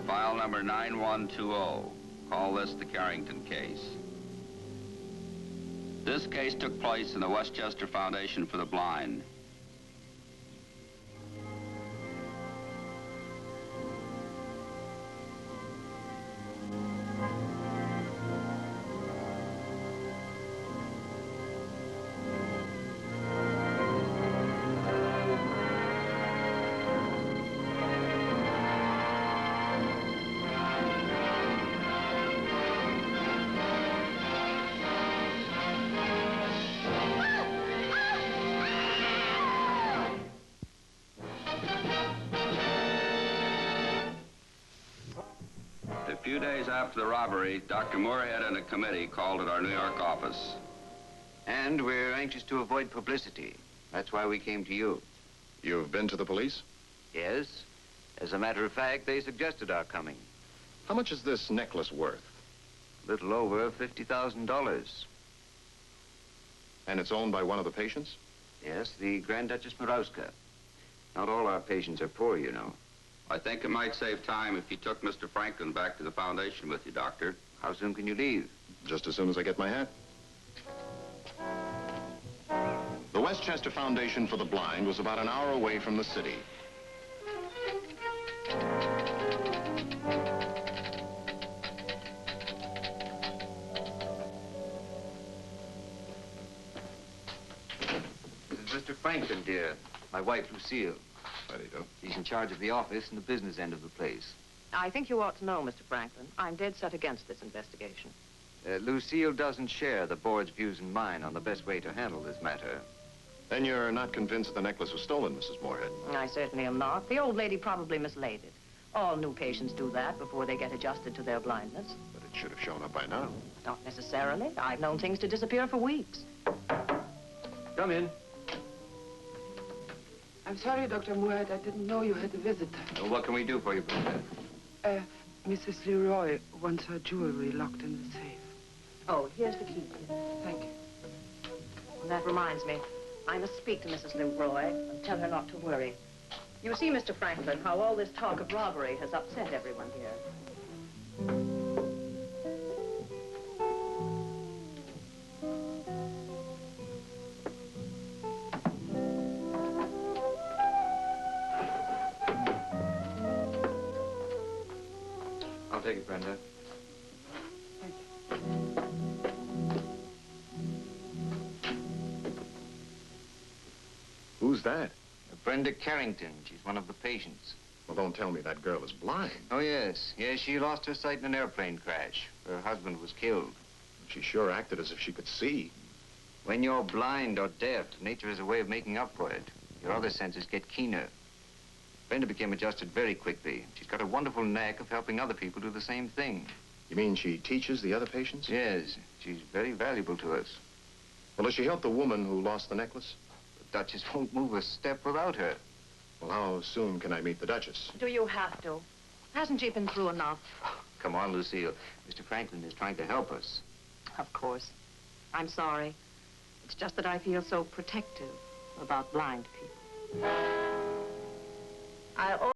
File number 9120. Call this the Carrington case. This case took place in the Westchester Foundation for the Blind. A few days after the robbery, Dr. Moorhead and a committee called at our New York office. And we're anxious to avoid publicity. That's why we came to you. You've been to the police? Yes. As a matter of fact, they suggested our coming. How much is this necklace worth? A little over $50,000. And it's owned by one of the patients? Yes, the Grand Duchess Marowska. Not all our patients are poor, you know. I think it might save time if you took Mr. Franklin back to the foundation with you, Doctor. How soon can you leave? Just as soon as I get my hat. The Westchester Foundation for the Blind was about an hour away from the city. This is Mr. Franklin, dear. My wife, Lucille. How do you do? She's in charge of the office and the business end of the place. I think you ought to know, Mr. Franklin, I'm dead set against this investigation. Lucille doesn't share the board's views and mine on the best way to handle this matter. Then you're not convinced the necklace was stolen, Mrs. Moorhead? I certainly am not. The old lady probably mislaid it. All new patients do that before they get adjusted to their blindness. But it should have shown up by now. Not necessarily. I've known things to disappear for weeks. Come in. I'm sorry, Dr. Moorhead. I didn't know you had a visitor. Well, what can we do for you, Brenda? Mrs. Leroy wants her jewelry locked in the safe. Oh, here's the key. Thank you. And that reminds me, I must speak to Mrs. Leroy and tell her not to worry. You see, Mr. Franklin, how all this talk of robbery has upset everyone here. I'll take it, Brenda. Thank you. Who's that? Brenda Carrington. She's one of the patients. Well, don't tell me that girl is blind. Oh, yes. Yes, she lost her sight in an airplane crash. Her husband was killed. She sure acted as if she could see. When you're blind or deaf, nature has a way of making up for it. Your other senses get keener. Brenda became adjusted very quickly. She's got a wonderful knack of helping other people do the same thing. You mean she teaches the other patients? Yes, she's very valuable to us. Well, does she help the woman who lost the necklace? The Duchess won't move a step without her. Well, how soon can I meet the Duchess? Do you have to? Hasn't she been through enough? Come on, Lucille. Mr. Franklin is trying to help us. Of course. I'm sorry. It's just that I feel so protective about blind people. I